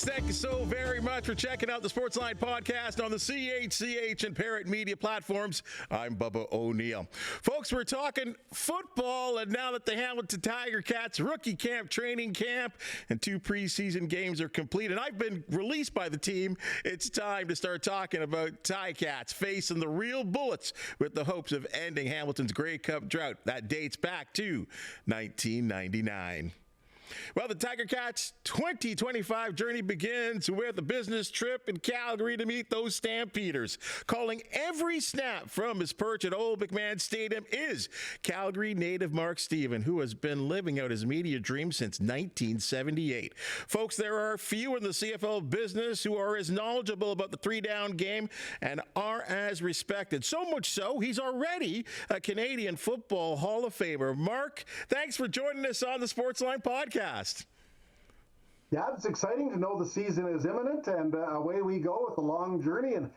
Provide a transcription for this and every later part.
thank you so very much for checking out the Sportsline Podcast on the CHCH and Parrot Media platforms. I'm Bubba O'Neill. Folks, we're talking football, and now that the Hamilton Tiger Cats rookie camp, training camp, and 2 preseason games are complete, and I've been released by the team, it's time to start talking about Ticats facing the real bullets with the hopes of ending Hamilton's Grey Cup drought that dates back to 1999. Well, the Tiger Cats' 2025 journey begins with a business trip in Calgary to meet those Stampeders. Calling every snap from his perch at old McMahon Stadium is Calgary native Mark Stephen, who has been living out his media dream since 1978. Folks, there are few in the CFL business who are as knowledgeable about the 3-down game and are as respected. So much so, he's already a Canadian Football Hall of Famer. Mark, thanks for joining us on the Sportsline Podcast. Yeah, it's exciting to know the season is imminent, and away we go with a long journey, and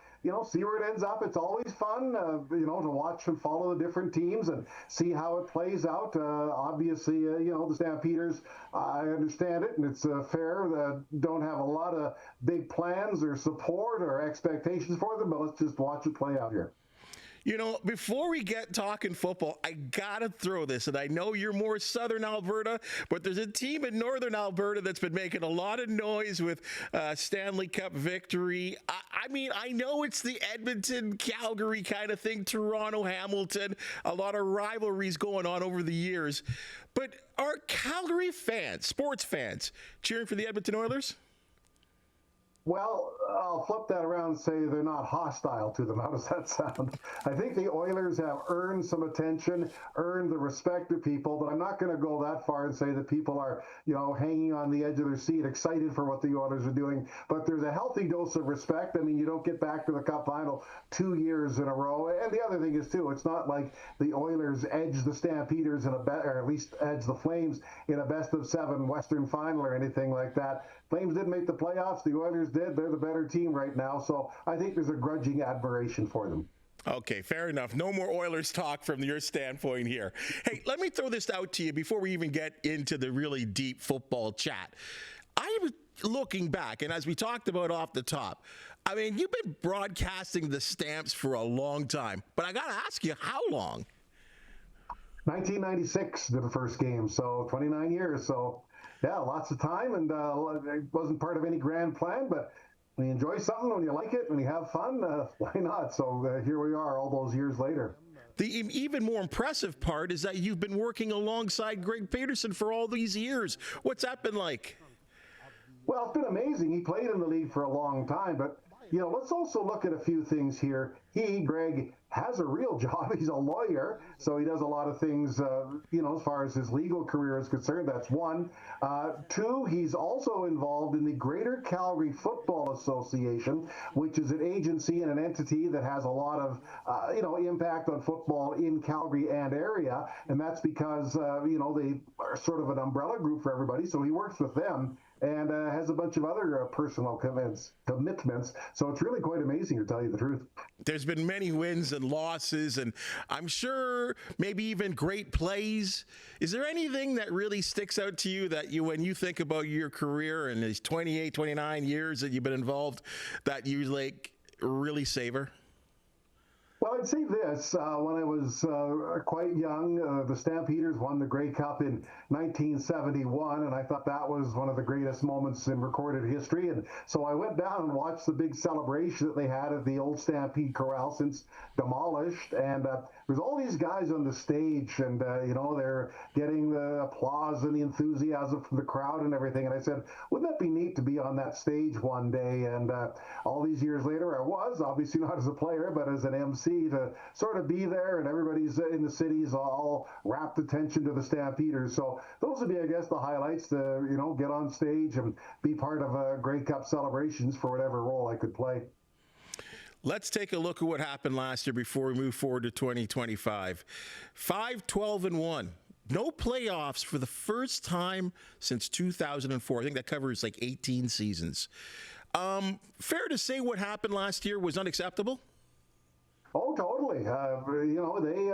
see where it ends up. It's always fun, to watch and follow the different teams and see how it plays out. Obviously, the Stampeders, I understand it, and it's fair. Don't have a lot of big plans or support or expectations for them, but let's just watch it play out here. Before we get talking football, I got to throw this, and I know you're more Southern Alberta, but there's a team in Northern Alberta that's been making a lot of noise with Stanley Cup victory. I know it's the Edmonton, Calgary kind of thing, Toronto, Hamilton, a lot of rivalries going on over the years. But are Calgary fans, sports fans, cheering for the Edmonton Oilers? Well, I'll flip that around and say they're not hostile to them. How does that sound? I think the Oilers have earned some attention, earned the respect of people, but I'm not going to go that far and say that people are, hanging on the edge of their seat, excited for what the Oilers are doing. But there's a healthy dose of respect. I mean, you don't get back to the Cup final 2 years in a row. And the other thing is, too, it's not like the Oilers edge the Stampeders or at least edge the Flames in a best-of-7 Western final or anything like that. Flames didn't make the playoffs. The Oilers did. They're the better team right now. So I think there's a grudging admiration for them. Okay, fair enough. No more Oilers talk from your standpoint here. Hey, let me throw this out to you before we even get into the really deep football chat. I was looking back, and as we talked about off the top, you've been broadcasting the Stamps for a long time, but I got to ask you, how long? 1996 did the first game, so 29 years. So, yeah, lots of time, and it wasn't part of any grand plan, but when you enjoy something, when you like it, when you have fun, why not? So here we are all those years later. The even more impressive part is that you've been working alongside Greg Peterson for all these years. What's that been like? Well, it's been amazing. He played in the league for a long time, but let's also look at a few things here. Greg, has a real job. He's a lawyer, so he does a lot of things, as far as his legal career is concerned. That's one. Two, he's also involved in the Greater Calgary Football Association, which is an agency and an entity that has a lot of, impact on football in Calgary and area. And that's because, they are sort of an umbrella group for everybody. So he works with them and has a bunch of other personal commitments. So it's really quite amazing, to tell you the truth. There's been many wins and losses, and I'm sure maybe even great plays. Is there anything that really sticks out to you that when you think about your career and these 28, 29 years that you've been involved, that you really savor? Well, I'd say this. When I was quite young, the Stampeders won the Grey Cup in 1971, and I thought that was one of the greatest moments in recorded history. And so I went down and watched the big celebration that they had at the old Stampede Corral, since demolished. And there's all these guys on the stage, and, they're getting the applause and the enthusiasm from the crowd and everything. And I said, wouldn't that be neat to be on that stage one day? And all these years later, I was, obviously not as a player, but as an MC, to sort of be there, and everybody's in the cities all rapt attention to the Stampeders. So those would be, I guess, the highlights, to, get on stage and be part of Grey Cup celebrations for whatever role I could play. Let's take a look at what happened last year before we move forward to 2025. 5-12-1. No playoffs for the first time since 2004. I think that covers 18 seasons. Fair to say what happened last year was unacceptable? Oh, totally. certainly.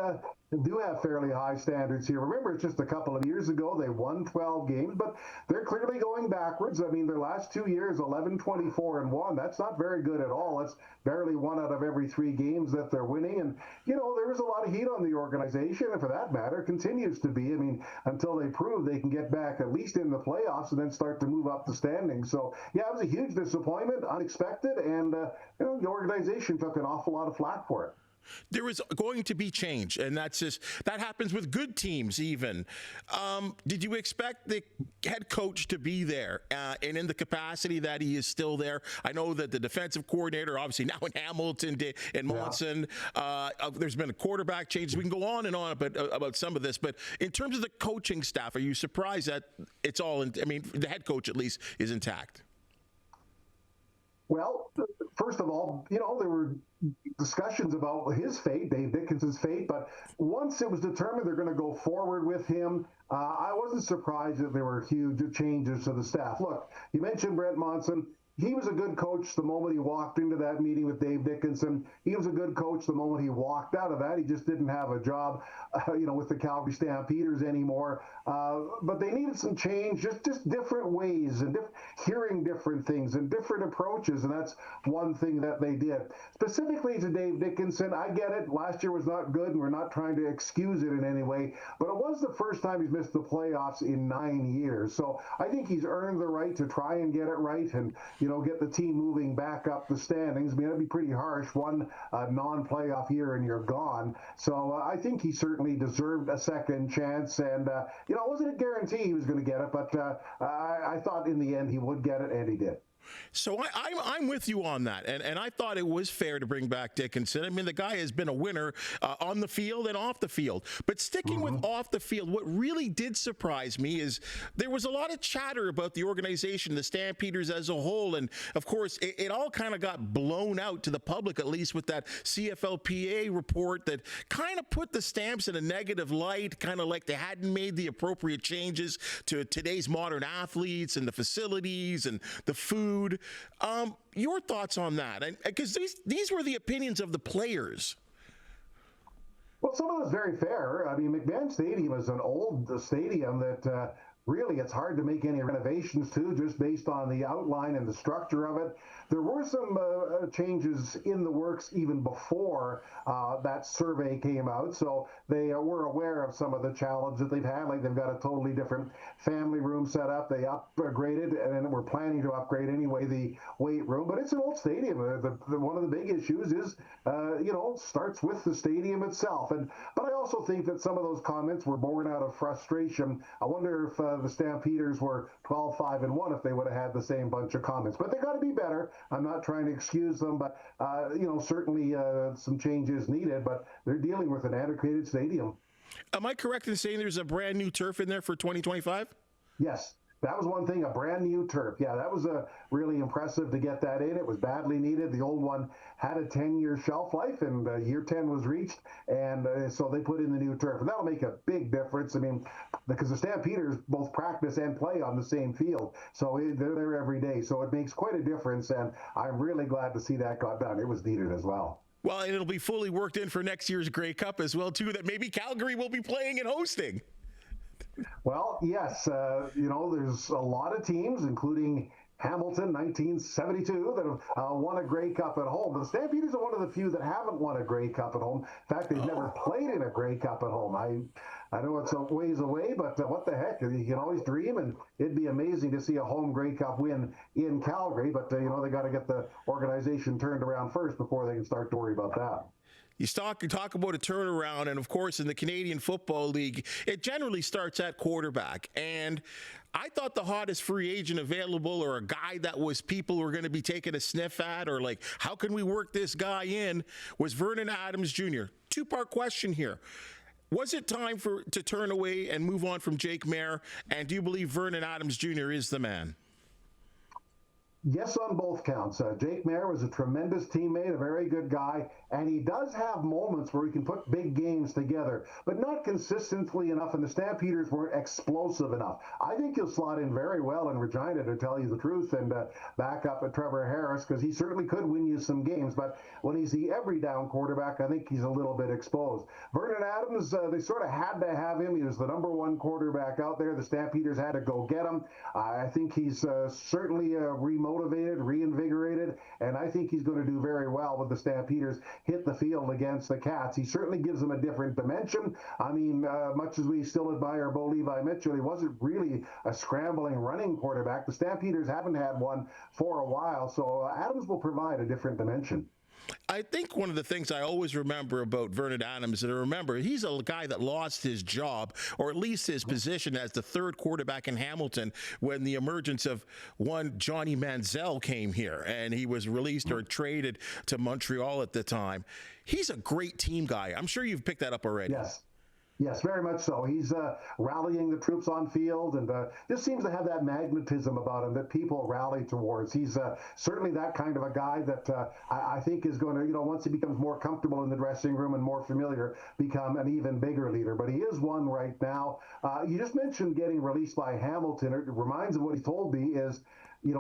They do have fairly high standards here. Remember, it's just a couple of years ago they won 12 games, but they're clearly going backwards. I mean, their last 2 years, 11-24-1. That's not very good at all. That's barely 1 out of every 3 games that they're winning. And, there was a lot of heat on the organization, and for that matter, continues to be. I mean, until they prove they can get back at least in the playoffs and then start to move up the standings. So, yeah, it was a huge disappointment, unexpected, and, the organization took an awful lot of flack for it. There is going to be change, and that happens with good teams even. Did you expect the head coach to be there and in the capacity that he is still there? I know that the defensive coordinator, obviously now in Hamilton and Monson, there's been a quarterback change. We can go on and on about some of this, but in terms of the coaching staff, are you surprised that it's all the head coach at least is intact? Well, first of all, there were discussions about his fate, Dave Dickinson's fate, but once it was determined they're going to go forward with him, I wasn't surprised that there were huge changes to the staff. Look, you mentioned Brent Monson. He was a good coach the moment he walked into that meeting with Dave Dickenson. He was a good coach the moment he walked out of that. He just didn't have a job, with the Calgary Stampeders anymore. But they needed some change, just different ways and hearing different things and different approaches. And that's one thing that they did. Specifically to Dave Dickenson, I get it. Last year was not good, and we're not trying to excuse it in any way. But it was the first time he's missed the playoffs in 9 years. So I think he's earned the right to try and get it right and, get the team moving back up the standings. I mean, that'd be pretty harsh. One non-playoff year and you're gone. So I think he certainly deserved a second chance. And, it wasn't a guarantee he was going to get it, but I thought in the end he would get it, and he did. So I'm with you on that, and I thought it was fair to bring back Dickenson. I mean, the guy has been a winner on the field and off the field. But sticking with off the field, what really did surprise me is there was a lot of chatter about the organization, the Stampeders as a whole, and of course, it all kind of got blown out to the public, at least with that CFLPA report that kind of put the Stamps in a negative light, kind of like they hadn't made the appropriate changes to today's modern athletes and the facilities and the food. Your thoughts on that? Because these were the opinions of the players. Well, some of it was very fair. I mean, McMahon Stadium is an old stadium that really it's hard to make any renovations to, just based on the outline and the structure of it. There were some changes in the works even before that survey came out, so they were aware of some of the challenges that they've had. Like, they've got a totally different family room set up. They upgraded, and we're planning to upgrade anyway the weight room. But it's an old stadium. One of the big issues is, starts with the stadium itself. But I also think that some of those comments were born out of frustration. I wonder if the Stampeders were 12-5-1 if they would have had the same bunch of comments. But they got to be better. I'm not trying to excuse them, but certainly some changes needed. But they're dealing with an antiquated stadium. Am I correct in saying there's a brand new turf in there for 2025? Yes. That was one thing, a brand new turf. Yeah, that was really impressive to get that in. It was badly needed. The old one had a 10-year shelf life, and year 10 was reached, and so they put in the new turf. And that'll make a big difference. I mean, because the Stampeders both practice and play on the same field, so they're there every day. So it makes quite a difference, and I'm really glad to see that got done. It was needed as well. Well, and it'll be fully worked in for next year's Grey Cup as well, too, that maybe Calgary will be playing and hosting. Well, yes, there's a lot of teams, including Hamilton, 1972, that have won a Grey Cup at home. But the Stampeders are one of the few that haven't won a Grey Cup at home. In fact, they've never played in a Grey Cup at home. I know it's a ways away, but what the heck? You can always dream, and it'd be amazing to see a home Grey Cup win in Calgary. But, they got to get the organization turned around first before they can start to worry about that. You talk about a turnaround, and of course in the Canadian Football League, it generally starts at quarterback. And I thought the hottest free agent available, or a guy that was people were going to be taking a sniff at, or like, how can we work this guy in, was Vernon Adams Jr. Two-part question here. Was it time to turn away and move on from Jake Mayer? And do you believe Vernon Adams Jr. is the man? Yes, on both counts. Jake Maier was a tremendous teammate, a very good guy, and he does have moments where he can put big games together, but not consistently enough, and the Stampeders weren't explosive enough. I think he'll slot in very well in Regina, to tell you the truth, and back up at Trevor Harris, because he certainly could win you some games, but when he's the every down quarterback, I think he's a little bit exposed. Vernon Adams, they sort of had to have him. He was the number one quarterback out there. The Stampeders had to go get him. I think he's certainly remotivated, reinvigorated, and I think he's going to do very well with the Stampeders hit the field against the Cats. He certainly gives them a different dimension. I mean, much as we still admire Bo Levi Mitchell, he wasn't really a scrambling running quarterback. The Stampeders haven't had one for a while, so Adams will provide a different dimension. I think one of the things I always remember about Vernon Adams, and I remember he's a guy that lost his job, or at least his position as the third quarterback in Hamilton, when the emergence of one Johnny Manziel came here, and he was released or traded to Montreal at the time. He's a great team guy. I'm sure you've picked that up already. Yes, very much so. He's rallying the troops on field, and just seems to have that magnetism about him that people rally towards. He's certainly that kind of a guy that I think is going to, once he becomes more comfortable in the dressing room and more familiar, become an even bigger leader. But he is one right now. You just mentioned getting released by Hamilton. It reminds of what he told me is,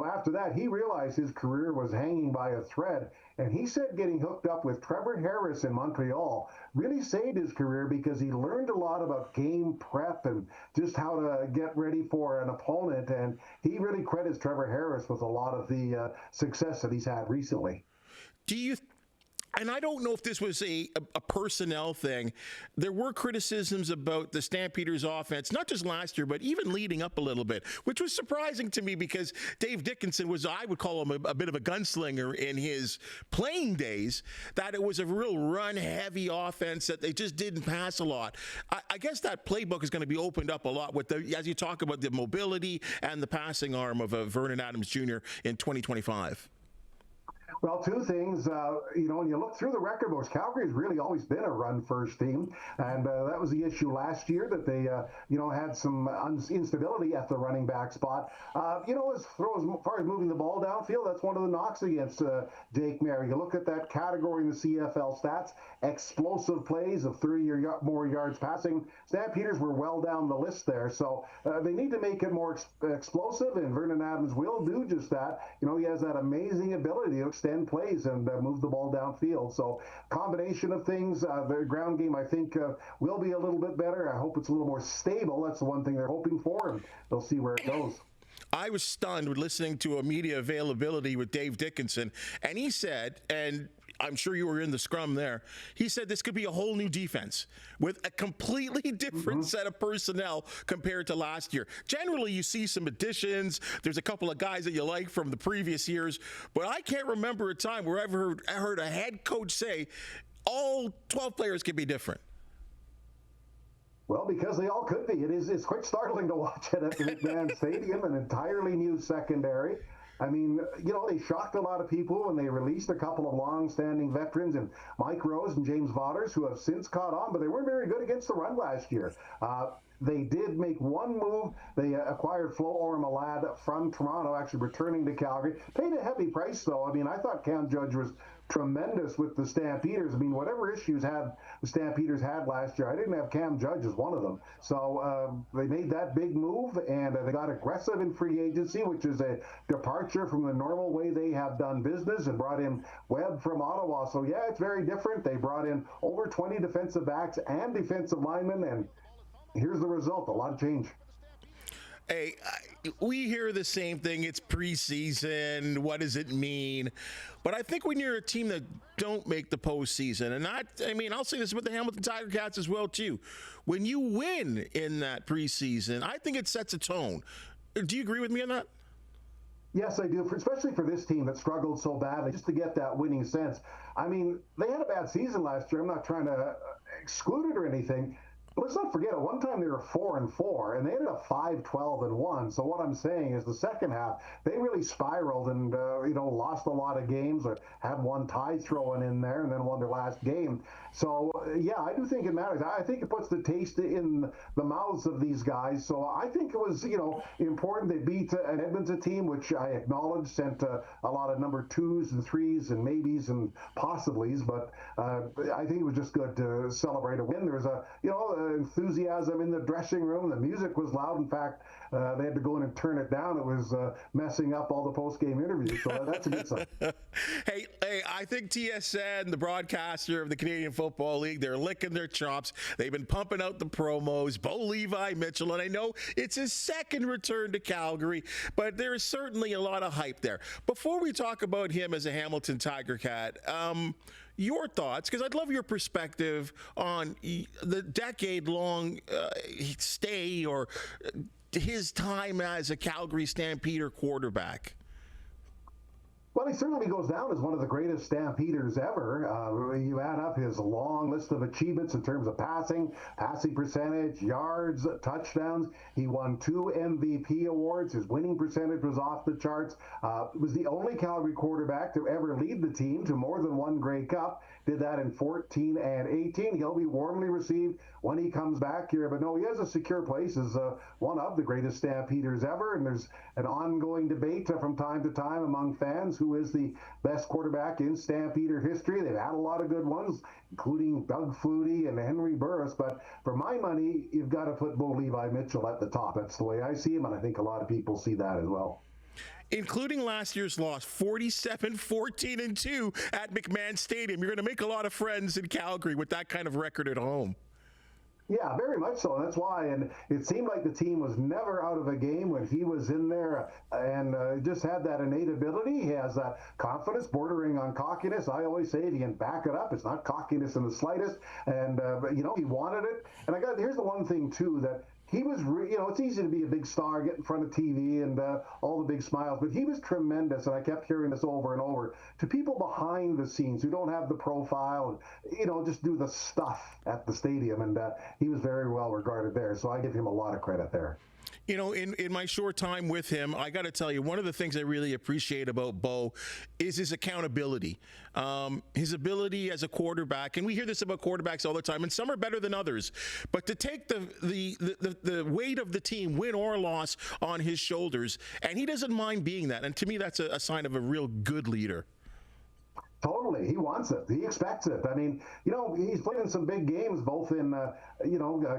after that, he realized his career was hanging by a thread. And he said getting hooked up with Trevor Harris in Montreal really saved his career, because he learned a lot about game prep and just how to get ready for an opponent. And he really credits Trevor Harris with a lot of the success that he's had recently. And I don't know if this was a personnel thing. There were criticisms about the Stampeders offense, not just last year, but even leading up a little bit, which was surprising to me, because Dave Dickenson was, I would call him a bit of a gunslinger in his playing days, that it was a real run-heavy offense, that they just didn't pass a lot. I guess that playbook is going to be opened up a lot with as you talk about the mobility and the passing arm of Vernon Adams Jr. in 2025. Well, two things, when you look through the record books, Calgary's really always been a run-first team, and that was the issue last year, that they, had some instability at the running back spot. As far as moving the ball downfield, that's one of the knocks against Jake Maier. You look at that category in the CFL stats, explosive plays of 30 or more yards passing. Stampeders were well down the list there, so they need to make it more explosive, and Vernon Adams will do just that. He has that amazing ability to extend plays and move the ball downfield. So combination of things, the ground game, I think, will be a little bit better. I hope it's a little more stable. That's the one thing they're hoping for, and they'll see where it goes. I was stunned with listening to a media availability with Dave Dickenson, and he said, and I'm sure you were in the scrum there, he said this could be a whole new defense with a completely different set of personnel compared to last year. Generally, you see some additions. There's a couple of guys that you like from the previous years, but I can't remember a time where I heard a head coach say all 12 players can be different. Well, because they all could be. It's quite startling to watch it at the McMahon Stadium, an entirely new secondary. I mean, they shocked a lot of people when they released a couple of long-standing veterans, and Mike Rose and James Vaughters, who have since caught on, but they weren't very good against the run last year. They did make one move. They acquired Flo Ormalad from Toronto, actually returning to Calgary. Paid a heavy price, though. I mean, I thought Cam Judge was tremendous with the Stampeders. I mean, whatever issues the Stampeders had last year, I didn't have Cam Judge as one of them. So they made that big move, and they got aggressive in free agency, which is a departure from the normal way they have done business, and brought in Webb from Ottawa. So, yeah, it's very different. They brought in over 20 defensive backs and defensive linemen, and here's the result, a lot of change. Hey, we hear the same thing. It's preseason. What does it mean? But I think when you're a team that don't make the postseason, and I'll say this with the Hamilton Tiger Cats as well, too. When you win in that preseason, I think it sets a tone. Do you agree with me on that? Yes, I do, especially for this team that struggled so badly, just to get that winning sense. I mean, they had a bad season last year. I'm not trying to exclude it or anything, Let's not forget, at one time they were 4-4, and they ended up 5-12-1. So what I'm saying is, the second half they really spiraled and lost a lot of games, or had one tie thrown in there, and then won their last game. So yeah, I do think it matters. I think it puts the taste in the mouths of these guys. So I think it was important. They beat an Edmonton team, which I acknowledge sent a lot of number 2s and 3s and maybes and possiblies, but I think it was just good to celebrate a win. There was enthusiasm in the dressing room. The music was loud. In fact, they had to go in and turn it down. It was messing up all the post-game interviews. So that's a good sign. Hey, I think TSN, the broadcaster of the Canadian Football League, they're licking their chops. They've been pumping out the promos. Bo Levi Mitchell, and I know it's his second return to Calgary, but there is certainly a lot of hype there. Before we talk about him as a Hamilton Tiger Cat, your thoughts, because I'd love your perspective on the decade-long stay or his time as a Calgary Stampeder quarterback. Well, he certainly goes down as one of the greatest Stampeders ever. You add up his long list of achievements in terms of passing percentage, yards, touchdowns. He won 2 MVP awards. His winning percentage was off the charts. Was the only Calgary quarterback to ever lead the team to more than 1 Grey Cup. Did that in 14 and 18. He'll be warmly received when he comes back here. But no, he has a secure place as one of the greatest Stampeders ever. And there's an ongoing debate from time to time among fans who is the best quarterback in Stampeder history. They've had a lot of good ones, including Doug Flutie and Henry Burris. But for my money, you've got to put Bo Levi Mitchell at the top. That's the way I see him, and I think a lot of people see that as well. Including last year's loss, 47-14-2 at McMahon Stadium. You're going to make a lot of friends in Calgary with that kind of record at home. Yeah, very much so. And that's why. And it seemed like the team was never out of a game when he was in there, and just had that innate ability. He has that confidence bordering on cockiness. I always say if you can back it up, it's not cockiness in the slightest. And, he wanted it. And here's the one thing, too, that he was, it's easy to be a big star, get in front of TV and all the big smiles, but he was tremendous, and I kept hearing this over and over, to people behind the scenes who don't have the profile and, just do the stuff at the stadium, and he was very well regarded there, so I give him a lot of credit there. In my short time with him, I got to tell you, one of the things I really appreciate about Bo is his accountability, his ability as a quarterback. And we hear this about quarterbacks all the time, and some are better than others. But to take the weight of the team, win or loss, on his shoulders, and he doesn't mind being that. And to me, that's a sign of a real good leader. Totally. He wants it. He expects it. I mean, he's played in some big games, both in,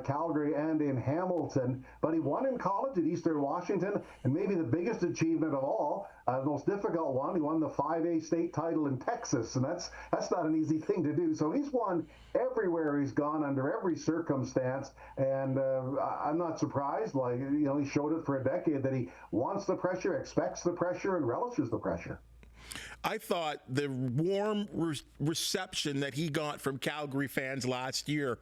Calgary and in Hamilton, but he won in college at Eastern Washington, and maybe the biggest achievement of all, the most difficult one, he won the 5A state title in Texas, and that's not an easy thing to do. So he's won everywhere he's gone, under every circumstance, and I'm not surprised. He showed it for a decade that he wants the pressure, expects the pressure, and relishes the pressure. I thought the warm reception that he got from Calgary fans last year,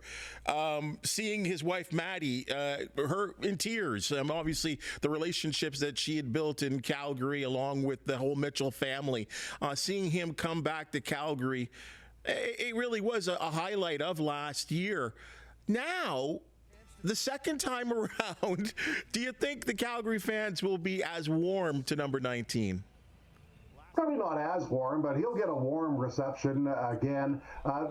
seeing his wife Maddie, her in tears, obviously the relationships that she had built in Calgary along with the whole Mitchell family, seeing him come back to Calgary, it really was a highlight of last year. Now, the second time around, do you think the Calgary fans will be as warm to number 19? Probably not as warm, but he'll get a warm reception again.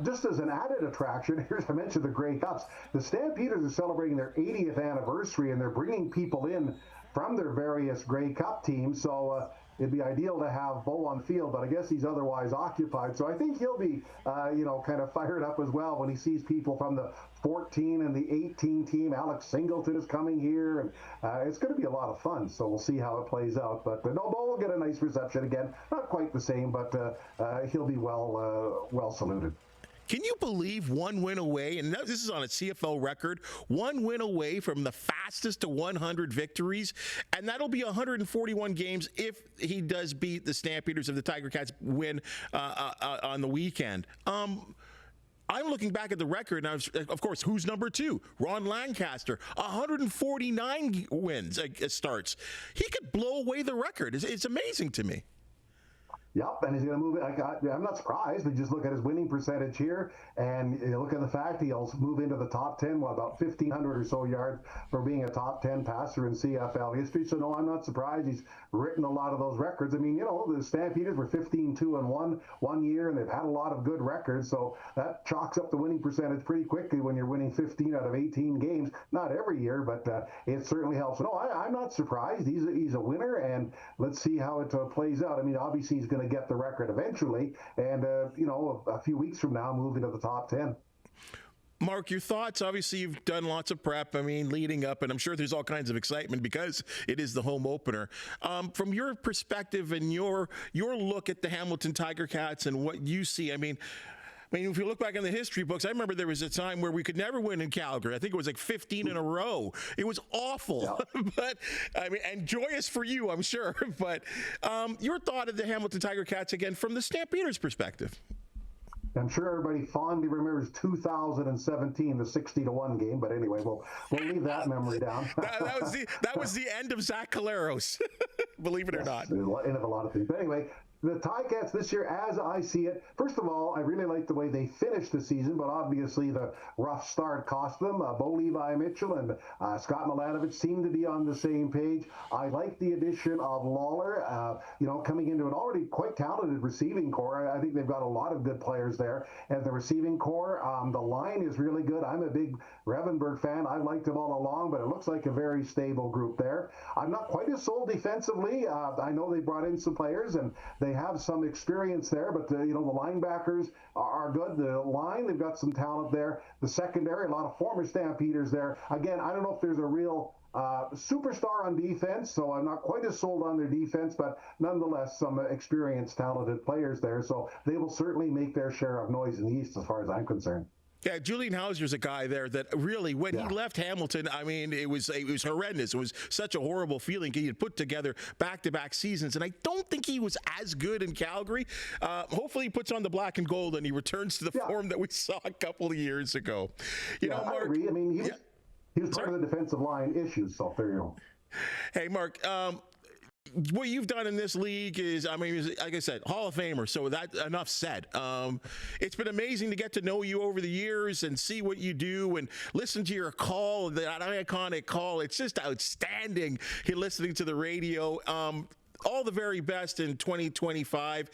Just as an added attraction, here's, I mentioned the Grey Cups. The Stampeders are celebrating their 80th anniversary, and they're bringing people in from their various Grey Cup teams. So it'd be ideal to have Bo on the field, but I guess he's otherwise occupied. So I think he'll be, kind of fired up as well when he sees people from the 14 and the 18 team. Alex Singleton is coming here, and it's going to be a lot of fun. So we'll see how it plays out. But no, Bo will get a nice reception again. Not quite the same, but he'll be well saluted. Can you believe 1 win away, and this is on a CFL record, 1 win away from the fastest to 100 victories, and that'll be 141 games if he does beat the Stampeders of the Tiger Cats win on the weekend. I'm looking back at the record, and of course, who's number 2? Ron Lancaster, 149 wins starts. He could blow away the record. It's amazing to me. Yep, and he's going to move it. I'm not surprised. We just look at his winning percentage here, and you look at the fact he'll move into the top 10, about 1,500 or so yards for being a top 10 passer in CFL history. So, no, I'm not surprised. He's written a lot of those records. I mean, the Stampeders were 15-2-1 one year, and they've had a lot of good records. So that chalks up the winning percentage pretty quickly when you're winning 15 out of 18 games. Not every year, but it certainly helps. No, I'm not surprised. He's a winner, and let's see how it plays out. I mean, obviously he's going to get the record eventually, and a few weeks from now, move into the top 10. Mark, your thoughts? Obviously, you've done lots of prep, leading up, and I'm sure there's all kinds of excitement because it is the home opener. From your perspective and your look at the Hamilton Tiger Cats and what you see, I mean, if you look back in the history books, I remember there was a time where we could never win in Calgary. I think it was like 15 in a row. It was awful, yeah. But and joyous for you, I'm sure. But your thought of the Hamilton Tiger Cats again from the Stampeders' perspective? I'm sure everybody fondly remembers 2017, the 60-1 game. But anyway, we'll leave that memory down. that was the end of Zach Caleros, believe it or not. End of a lot of things. But anyway, the Ticats this year, as I see it, first of all, I really like the way they finished the season, but obviously the rough start cost them. Bo Levi Mitchell and Scott Milanovich seem to be on the same page. I like the addition of Lawler, coming into an already quite talented receiving core. I think they've got a lot of good players there. And the receiving core, the line is really good. I'm a big Revenberg fan. I liked him all along, but it looks like a very stable group there. I'm not quite as sold defensively. I know they brought in some players, and they have some experience there, but the linebackers are good. The line, they've got some talent there. The secondary, a lot of former Stampeders there. Again, I don't know if there's a real superstar on defense, so I'm not quite as sold on their defense, but nonetheless, some experienced, talented players there. So they will certainly make their share of noise in the East as far as I'm concerned. Yeah, Julian Hauser's a guy there that really, when he left Hamilton, it was horrendous. It was such a horrible feeling. He had put together back-to-back seasons, and I don't think he was as good in Calgary. Hopefully he puts on the black and gold and he returns to the form that we saw a couple of years ago. Mark, I agree. He was part of the defensive line issues, so there you go. Hey, Mark, what you've done in this league is, like I said, Hall of Famer. So that enough said. It's been amazing to get to know you over the years and see what you do and listen to your call, that iconic call. It's just outstanding listening to the radio. All the very best in 2025.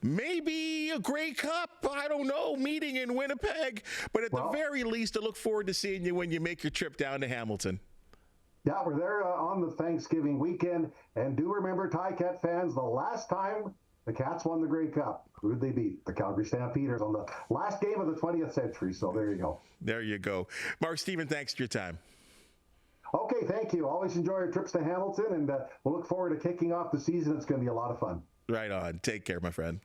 Maybe a Grey Cup, I don't know, meeting in Winnipeg. But at the very least, I look forward to seeing you when you make your trip down to Hamilton. Yeah, we're there on the Thanksgiving weekend. And do remember, Ticat fans, the last time the Cats won the Grey Cup, who did they beat? The Calgary Stampeders on the last game of the 20th century. So there you go. There you go. Mark Stephen, thanks for your time. Okay, thank you. Always enjoy our trips to Hamilton, and we'll look forward to kicking off the season. It's going to be a lot of fun. Right on. Take care, my friend.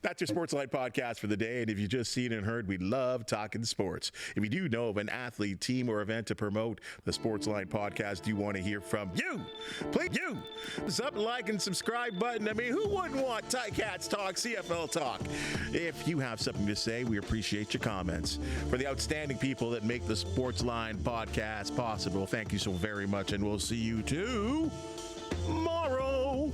That's your Sportsline podcast for the day. And if you just seen and heard, we love talking sports. If you do know of an athlete, team, or event to promote the Sportsline podcast, do want to hear from you. Please, you. Up, like, and subscribe button. Who wouldn't want Ticats talk, CFL talk? If you have something to say, we appreciate your comments. For the outstanding people that make the Sportsline podcast possible, thank you so very much. And we'll see you tomorrow.